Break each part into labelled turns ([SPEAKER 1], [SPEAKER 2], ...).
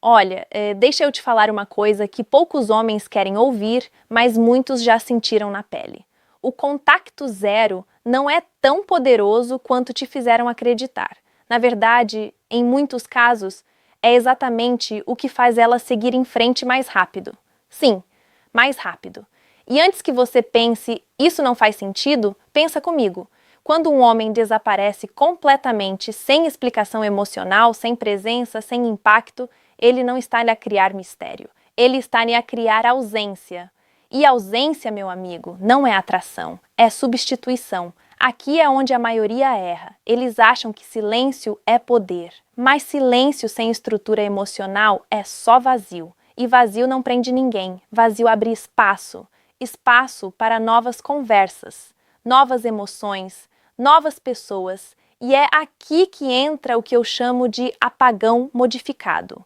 [SPEAKER 1] Olha, deixa eu te falar uma coisa que poucos homens querem ouvir, mas muitos já sentiram na pele. O contacto zero não é tão poderoso quanto te fizeram acreditar. Na verdade, em muitos casos, é exatamente o que faz ela seguir em frente mais rápido. Sim, mais rápido. E antes que você pense, isso não faz sentido, pensa comigo. Quando um homem desaparece completamente, sem explicação emocional, sem presença, sem impacto, ele não está a criar mistério. Ele está a criar ausência. E ausência, meu amigo, não é atração, é substituição. Aqui é onde a maioria erra. Eles acham que silêncio é poder. Mas silêncio sem estrutura emocional é só vazio. E vazio não prende ninguém. Vazio abre espaço. Espaço para novas conversas, novas emoções, novas pessoas. E é aqui que entra o que eu chamo de apagão modificado.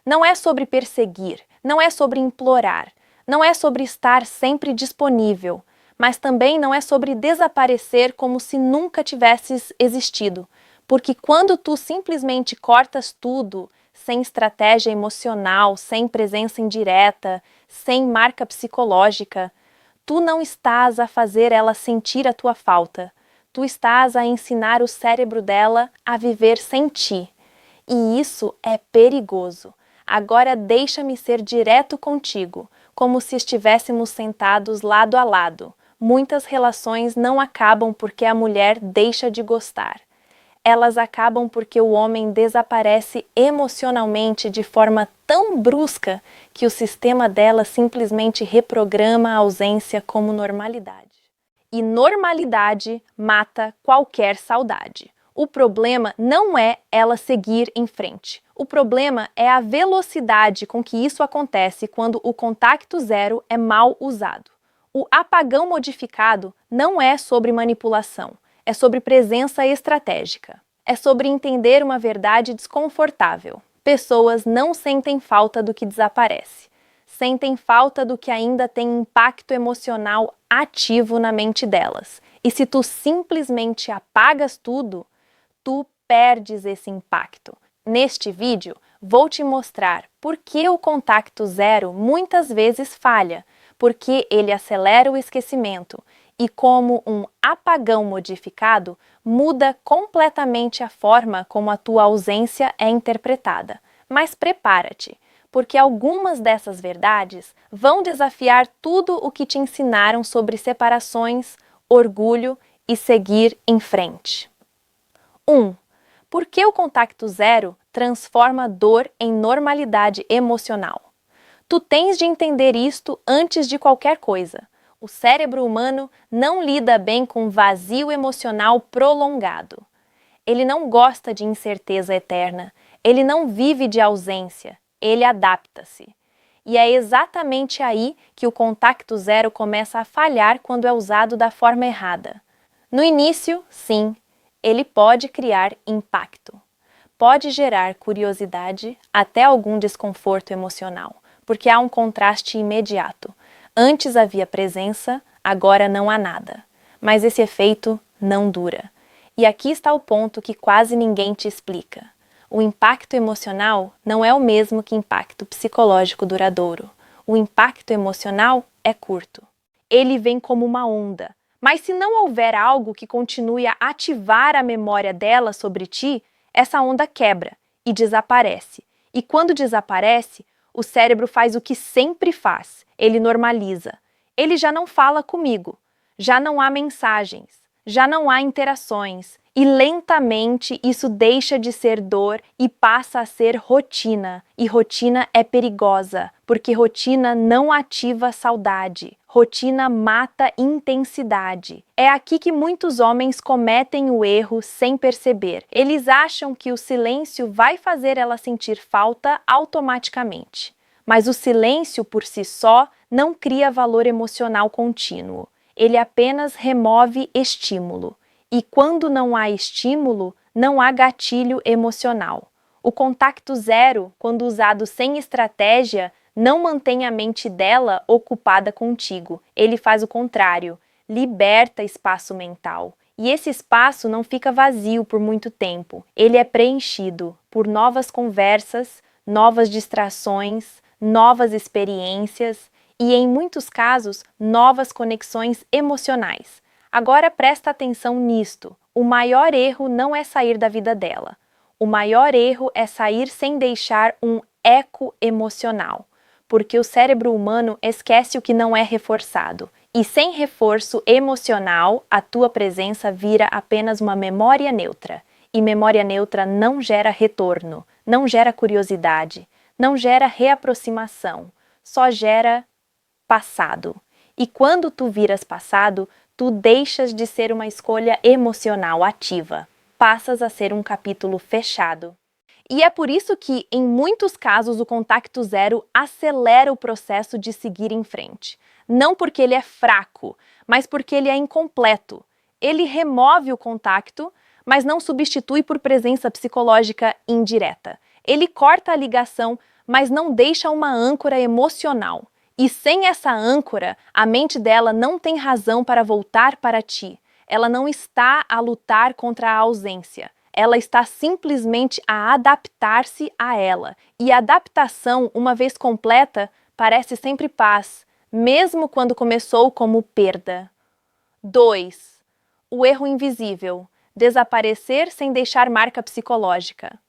[SPEAKER 1] Não é sobre perseguir, não é sobre implorar, não é sobre estar sempre disponível, mas também não é sobre desaparecer como se nunca tivesses existido. Porque quando tu simplesmente cortas tudo, sem estratégia emocional, sem presença indireta, sem marca psicológica, tu não estás a fazer ela sentir a tua falta. Tu estás a ensinar o cérebro dela a viver sem ti. E isso é perigoso. Agora deixa-me ser direto contigo, como se estivéssemos sentados lado a lado. Muitas relações não acabam porque a mulher deixa de gostar. Elas acabam porque o homem desaparece emocionalmente de forma tão brusca que o sistema dela simplesmente reprograma a ausência como normalidade. E normalidade mata qualquer saudade. O problema não é ela seguir em frente. O problema é a velocidade com que isso acontece quando o contacto zero é mal usado. O apagão modificado não é sobre manipulação, é sobre presença estratégica. É sobre entender uma verdade desconfortável. Pessoas não sentem falta do que desaparece. Sentem falta do que ainda tem impacto emocional ativo na mente delas. E se tu simplesmente apagas tudo, tu perdes esse impacto. Neste vídeo, vou te mostrar por que o contacto zero muitas vezes falha, porque ele acelera o esquecimento e como um apagão modificado muda completamente a forma como a tua ausência é interpretada. Mas prepara-te, porque algumas dessas verdades vão desafiar tudo o que te ensinaram sobre separações, orgulho e seguir em frente. 1. Por que o contacto zero transforma dor em normalidade emocional? Tu tens de entender isto antes de qualquer coisa. O cérebro humano não lida bem com vazio emocional prolongado. Ele não gosta de incerteza eterna. Ele não vive de ausência. Ele adapta-se. E é exatamente aí que o contacto zero começa a falhar quando é usado da forma errada. No início, sim, ele pode criar impacto. Pode gerar curiosidade, até algum desconforto emocional, porque há um contraste imediato. Antes havia presença, agora não há nada. Mas esse efeito não dura. E aqui está o ponto que quase ninguém te explica. O impacto emocional não é o mesmo que impacto psicológico duradouro. O impacto emocional é curto. Ele vem como uma onda. Mas se não houver algo que continue a ativar a memória dela sobre ti, essa onda quebra e desaparece. E quando desaparece, o cérebro faz o que sempre faz. Ele normaliza. Ele já não fala comigo. Já não há mensagens. Já não há interações. E lentamente isso deixa de ser dor e passa a ser rotina. E rotina é perigosa, porque rotina não ativa saudade. Rotina mata intensidade. É aqui que muitos homens cometem o erro sem perceber. Eles acham que o silêncio vai fazer ela sentir falta automaticamente. Mas o silêncio por si só não cria valor emocional contínuo. Ele apenas remove estímulo. E quando não há estímulo, não há gatilho emocional. O contacto zero, quando usado sem estratégia, não mantém a mente dela ocupada contigo. Ele faz o contrário, liberta espaço mental. E esse espaço não fica vazio por muito tempo. Ele é preenchido por novas conversas, novas distrações, novas experiências e, em muitos casos, novas conexões emocionais. Agora presta atenção nisto. O maior erro não é sair da vida dela. O maior erro é sair sem deixar um eco emocional, porque o cérebro humano esquece o que não é reforçado. E sem reforço emocional, a tua presença vira apenas uma memória neutra. E memória neutra não gera retorno, não gera curiosidade, não gera reaproximação, só gera passado. E quando tu viras passado, tu deixas de ser uma escolha emocional ativa, passas a ser um capítulo fechado. E é por isso que, em muitos casos, o contacto zero acelera o processo de seguir em frente. Não porque ele é fraco, mas porque ele é incompleto. Ele remove o contato, mas não substitui por presença psicológica indireta. Ele corta a ligação, mas não deixa uma âncora emocional. E sem essa âncora, a mente dela não tem razão para voltar para ti. Ela não está a lutar contra a ausência. Ela está simplesmente a adaptar-se a ela. E a adaptação, uma vez completa, parece sempre paz, mesmo quando começou como perda. 2. O erro invisível. Desaparecer sem deixar marca psicológica.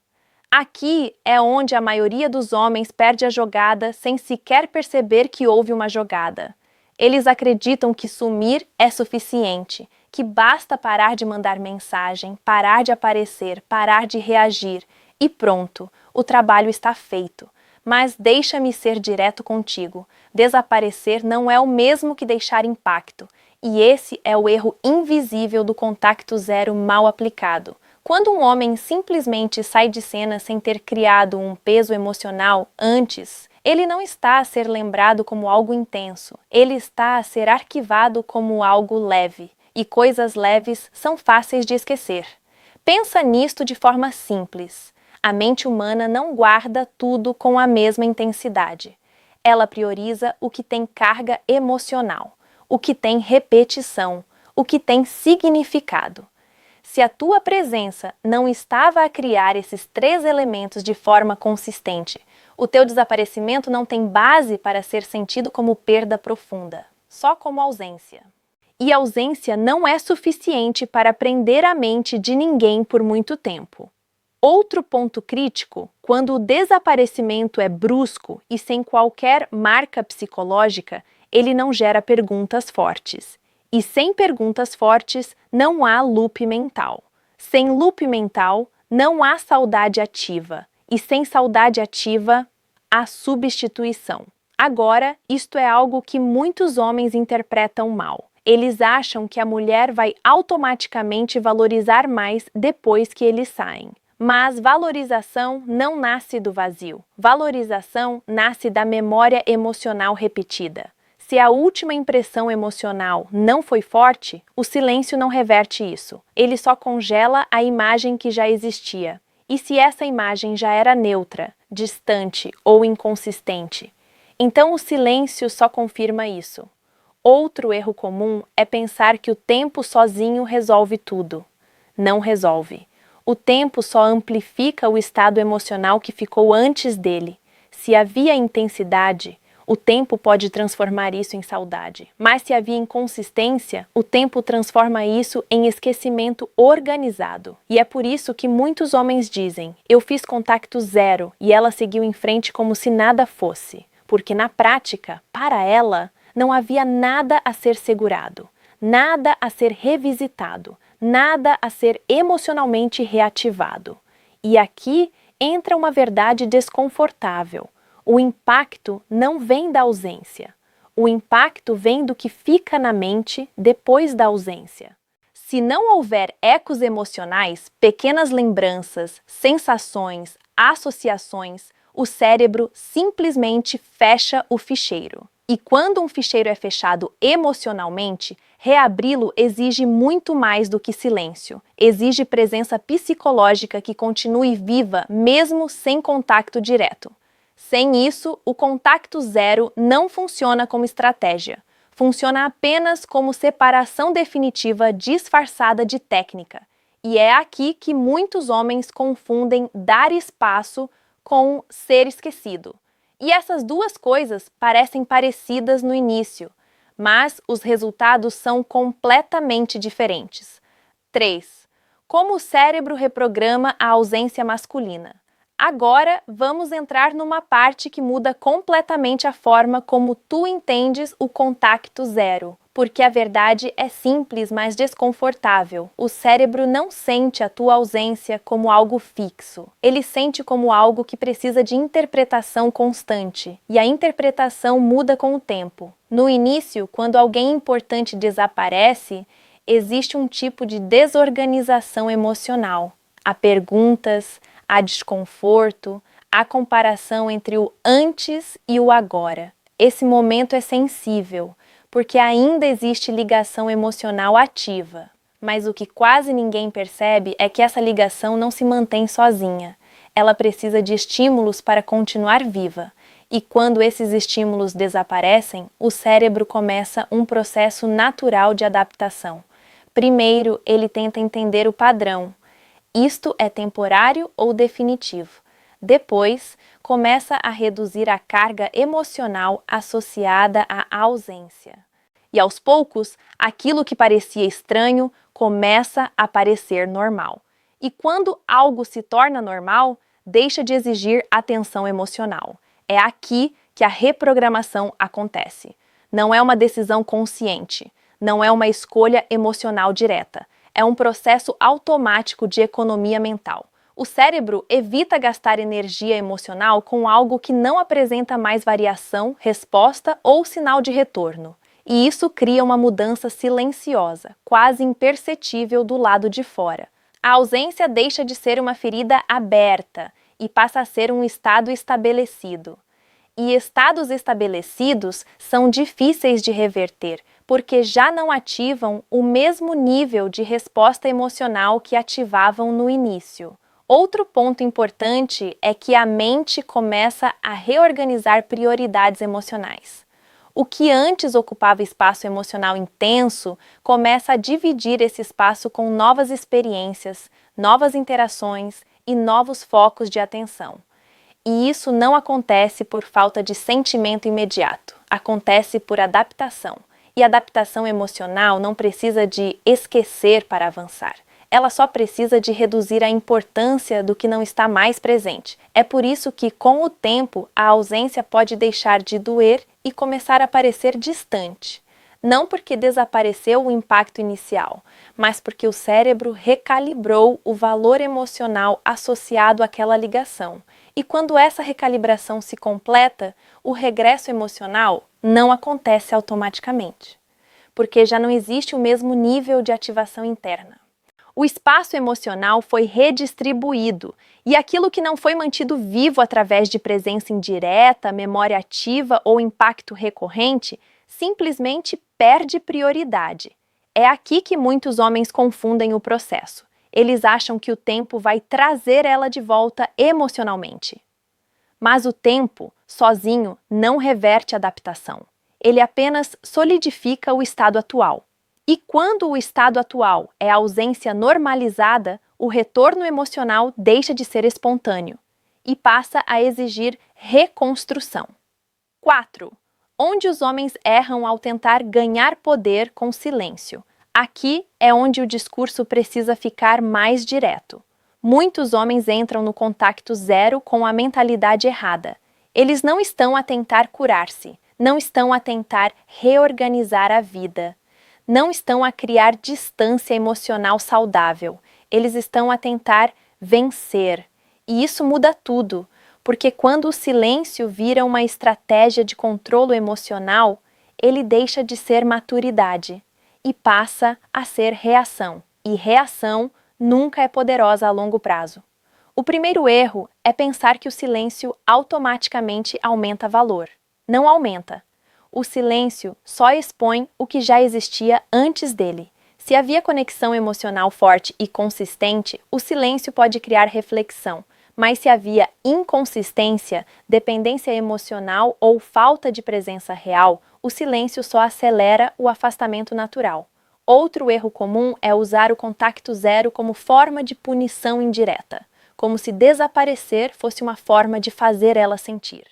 [SPEAKER 1] Aqui é onde a maioria dos homens perde a jogada sem sequer perceber que houve uma jogada. Eles acreditam que sumir é suficiente, que basta parar de mandar mensagem, parar de aparecer, parar de reagir e pronto, o trabalho está feito. Mas deixa-me ser direto contigo. Desaparecer não é o mesmo que deixar impacto. E esse é o erro invisível do contacto zero mal aplicado. Quando um homem simplesmente sai de cena sem ter criado um peso emocional antes, ele não está a ser lembrado como algo intenso, ele está a ser arquivado como algo leve. E coisas leves são fáceis de esquecer. Pensa nisto de forma simples. A mente humana não guarda tudo com a mesma intensidade. Ela prioriza o que tem carga emocional, o que tem repetição, o que tem significado. Se a tua presença não estava a criar esses 3 elementos de forma consistente, o teu desaparecimento não tem base para ser sentido como perda profunda, só como ausência. E ausência não é suficiente para prender a mente de ninguém por muito tempo. Outro ponto crítico, quando o desaparecimento é brusco e sem qualquer marca psicológica, ele não gera perguntas fortes. E sem perguntas fortes, não há loop mental. Sem loop mental, não há saudade ativa. E sem saudade ativa, há substituição. Agora, isto é algo que muitos homens interpretam mal. Eles acham que a mulher vai automaticamente valorizar mais depois que eles saem. Mas valorização não nasce do vazio. Valorização nasce da memória emocional repetida. Se a última impressão emocional não foi forte, o silêncio não reverte isso. Ele só congela a imagem que já existia. E se essa imagem já era neutra, distante ou inconsistente? Então o silêncio só confirma isso. Outro erro comum é pensar que o tempo sozinho resolve tudo. Não resolve. O tempo só amplifica o estado emocional que ficou antes dele. Se havia intensidade, o tempo pode transformar isso em saudade. Mas se havia inconsistência, o tempo transforma isso em esquecimento organizado. E é por isso que muitos homens dizem: eu fiz contacto zero e ela seguiu em frente como se nada fosse. Porque na prática, para ela, não havia nada a ser segurado, nada a ser revisitado, nada a ser emocionalmente reativado. E aqui entra uma verdade desconfortável. O impacto não vem da ausência. O impacto vem do que fica na mente depois da ausência. Se não houver ecos emocionais, pequenas lembranças, sensações, associações, o cérebro simplesmente fecha o ficheiro. E quando um ficheiro é fechado emocionalmente, reabri-lo exige muito mais do que silêncio. Exige presença psicológica que continue viva mesmo sem contato direto. Sem isso, o contacto zero não funciona como estratégia. Funciona apenas como separação definitiva disfarçada de técnica. E é aqui que muitos homens confundem dar espaço com ser esquecido. E essas duas coisas parecem parecidas no início, mas os resultados são completamente diferentes. 3. Como o cérebro reprograma a ausência masculina. Agora vamos entrar numa parte que muda completamente a forma como tu entendes o contacto zero. Porque a verdade é simples, mas desconfortável. O cérebro não sente a tua ausência como algo fixo. Ele sente como algo que precisa de interpretação constante. E a interpretação muda com o tempo. No início, quando alguém importante desaparece, existe um tipo de desorganização emocional. Há perguntas, há desconforto, há comparação entre o antes e o agora. Esse momento é sensível, porque ainda existe ligação emocional ativa. Mas o que quase ninguém percebe é que essa ligação não se mantém sozinha. Ela precisa de estímulos para continuar viva. E quando esses estímulos desaparecem, o cérebro começa um processo natural de adaptação. Primeiro, ele tenta entender o padrão. Isto é temporário ou definitivo. Depois, começa a reduzir a carga emocional associada à ausência. E aos poucos, aquilo que parecia estranho começa a parecer normal. E quando algo se torna normal, deixa de exigir atenção emocional. É aqui que a reprogramação acontece. Não é uma decisão consciente, não é uma escolha emocional direta. É um processo automático de economia mental. O cérebro evita gastar energia emocional com algo que não apresenta mais variação, resposta ou sinal de retorno. E isso cria uma mudança silenciosa, quase imperceptível do lado de fora. A ausência deixa de ser uma ferida aberta e passa a ser um estado estabelecido. E estados estabelecidos são difíceis de reverter, porque já não ativam o mesmo nível de resposta emocional que ativavam no início. Outro ponto importante é que a mente começa a reorganizar prioridades emocionais. O que antes ocupava espaço emocional intenso começa a dividir esse espaço com novas experiências, novas interações e novos focos de atenção. E isso não acontece por falta de sentimento imediato, acontece por adaptação. E adaptação emocional não precisa de esquecer para avançar. Ela só precisa de reduzir a importância do que não está mais presente. É por isso que, com o tempo, a ausência pode deixar de doer e começar a parecer distante. Não porque desapareceu o impacto inicial, mas porque o cérebro recalibrou o valor emocional associado àquela ligação. E quando essa recalibração se completa, o regresso emocional não acontece automaticamente, porque já não existe o mesmo nível de ativação interna. O espaço emocional foi redistribuído e aquilo que não foi mantido vivo através de presença indireta, memória ativa ou impacto recorrente, simplesmente perde prioridade. É aqui que muitos homens confundem o processo. Eles acham que o tempo vai trazer ela de volta emocionalmente. Mas o tempo, sozinho, não reverte a adaptação. Ele apenas solidifica o estado atual. E quando o estado atual é a ausência normalizada, o retorno emocional deixa de ser espontâneo e passa a exigir reconstrução. 4. Onde os homens erram ao tentar ganhar poder com silêncio. Aqui é onde o discurso precisa ficar mais direto. Muitos homens entram no contacto zero com a mentalidade errada. Eles não estão a tentar curar-se, não estão a tentar reorganizar a vida. Não estão a criar distância emocional saudável. Eles estão a tentar vencer. E isso muda tudo, porque quando o silêncio vira uma estratégia de controle emocional, ele deixa de ser maturidade e passa a ser reação. E reação nunca é poderosa a longo prazo. O primeiro erro é pensar que o silêncio automaticamente aumenta valor. Não aumenta. O silêncio só expõe o que já existia antes dele. Se havia conexão emocional forte e consistente, o silêncio pode criar reflexão. Mas se havia inconsistência, dependência emocional ou falta de presença real, o silêncio só acelera o afastamento natural. Outro erro comum é usar o contacto zero como forma de punição indireta. como se desaparecer fosse uma forma de fazer ela sentir.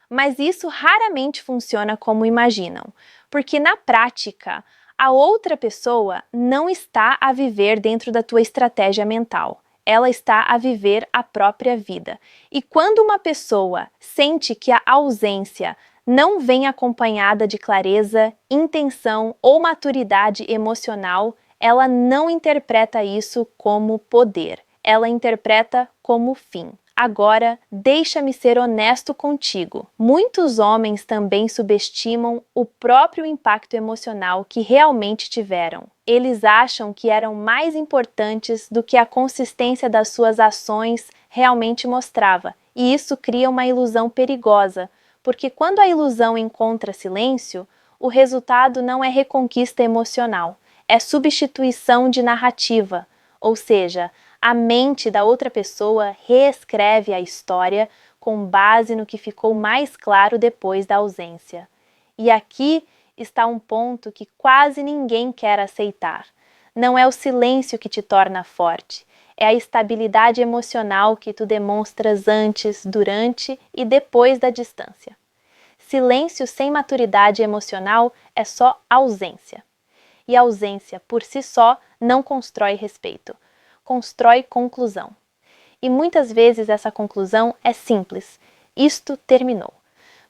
[SPEAKER 1] Mas isso raramente funciona como imaginam, porque na prática, a outra pessoa não está a viver dentro da tua estratégia mental. Ela está a viver a própria vida. E quando uma pessoa sente que a ausência não vem acompanhada de clareza, intenção ou maturidade emocional, ela não interpreta isso como poder. Ela interpreta como fim. Agora, deixa-me ser honesto contigo. Muitos homens também subestimam o próprio impacto emocional que realmente tiveram. Eles acham que eram mais importantes do que a consistência das suas ações realmente mostrava, e isso cria uma ilusão perigosa, porque quando a ilusão encontra silêncio, o resultado não é reconquista emocional, é substituição de narrativa, ou seja, a mente da outra pessoa reescreve a história com base no que ficou mais claro depois da ausência. E aqui está um ponto que quase ninguém quer aceitar. Não é o silêncio que te torna forte, é a estabilidade emocional que tu demonstras antes, durante e depois da distância. Silêncio sem maturidade emocional é só ausência. E a ausência, por si só, não constrói respeito. Constrói conclusão. E muitas vezes essa conclusão é simples. Isto terminou.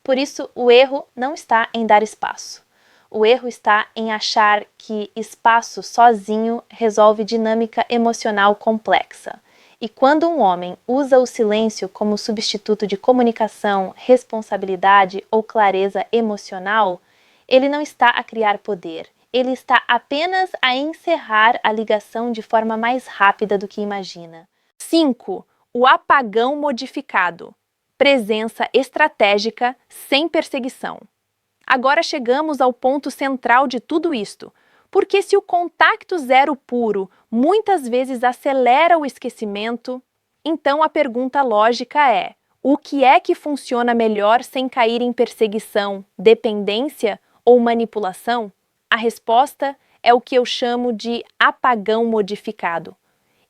[SPEAKER 1] Por isso, o erro não está em dar espaço. O erro está em achar que espaço sozinho resolve dinâmica emocional complexa. E quando um homem usa o silêncio como substituto de comunicação, responsabilidade ou clareza emocional, ele não está a criar poder. Ele está apenas a encerrar a ligação de forma mais rápida do que imagina. 5. O apagão modificado. Presença estratégica sem perseguição. Agora chegamos ao ponto central de tudo isto, porque se o contacto zero puro muitas vezes acelera o esquecimento, então a pergunta lógica é: o que é que funciona melhor sem cair em perseguição, dependência ou manipulação? A resposta é o que eu chamo de apagão modificado.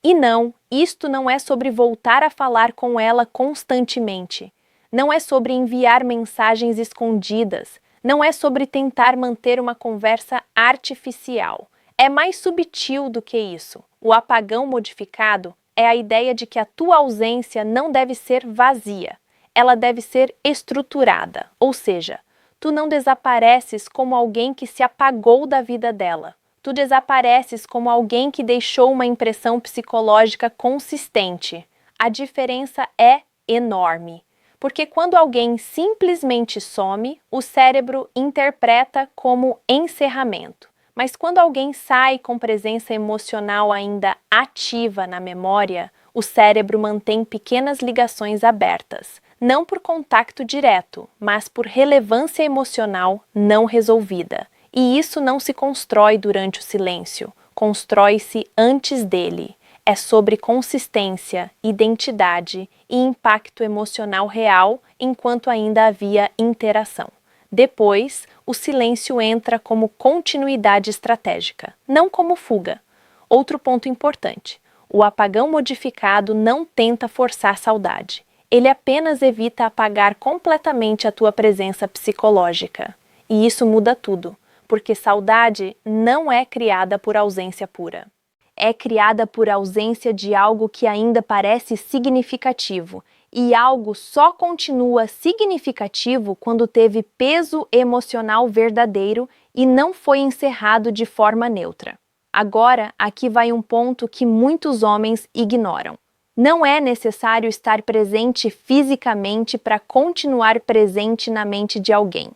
[SPEAKER 1] E não, isto não é sobre voltar a falar com ela constantemente. Não é sobre enviar mensagens escondidas. Não é sobre tentar manter uma conversa artificial. É mais sutil do que isso. O apagão modificado é a ideia de que a tua ausência não deve ser vazia. Ela deve ser estruturada, ou seja, tu não desapareces como alguém que se apagou da vida dela. Tu desapareces como alguém que deixou uma impressão psicológica consistente. A diferença é enorme, porque quando alguém simplesmente some, o cérebro interpreta como encerramento. Mas quando alguém sai com presença emocional ainda ativa na memória, o cérebro mantém pequenas ligações abertas. Não por contato direto, mas por relevância emocional não resolvida. E isso não se constrói durante o silêncio, constrói-se antes dele. É sobre consistência, identidade e impacto emocional real enquanto ainda havia interação. Depois, o silêncio entra como continuidade estratégica, não como fuga. Outro ponto importante: o apagão modificado não tenta forçar saudade. Ele apenas evita apagar completamente a tua presença psicológica. E isso muda tudo, porque saudade não é criada por ausência pura. É criada por ausência de algo que ainda parece significativo, e algo só continua significativo quando teve peso emocional verdadeiro e não foi encerrado de forma neutra. Agora, aqui vai um ponto que muitos homens ignoram. Não é necessário estar presente fisicamente para continuar presente na mente de alguém.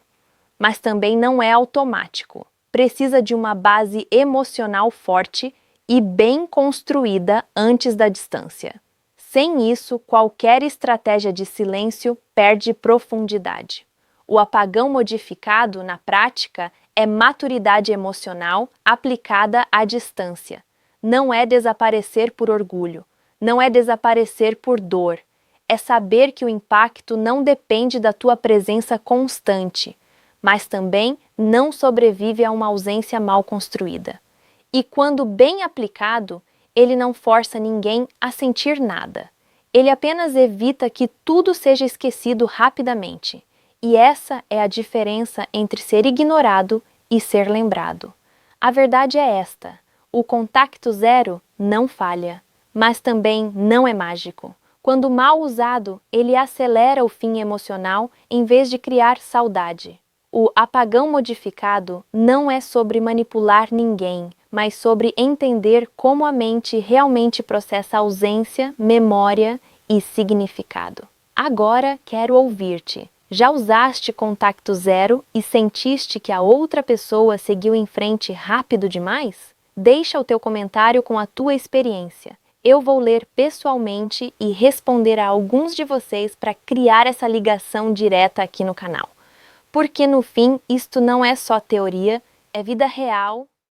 [SPEAKER 1] Mas também não é automático. Precisa de uma base emocional forte e bem construída antes da distância. Sem isso, qualquer estratégia de silêncio perde profundidade. O apagão modificado, na prática, é maturidade emocional aplicada à distância. Não é desaparecer por orgulho. Não é desaparecer por dor. É saber que o impacto não depende da tua presença constante, mas também não sobrevive a uma ausência mal construída. E quando bem aplicado, ele não força ninguém a sentir nada. Ele apenas evita que tudo seja esquecido rapidamente. E essa é a diferença entre ser ignorado e ser lembrado. A verdade é esta: o contacto zero não falha, mas também não é mágico. Quando mal usado, ele acelera o fim emocional em vez de criar saudade. O apagão modificado não é sobre manipular ninguém, mas sobre entender como a mente realmente processa ausência, memória e significado. Agora quero ouvir-te. Já usaste contacto zero e sentiste que a outra pessoa seguiu em frente rápido demais? Deixa o teu comentário com a tua experiência. Eu vou ler pessoalmente e responder a alguns de vocês para criar essa ligação direta aqui no canal. Porque no fim, isto não é só teoria, é vida real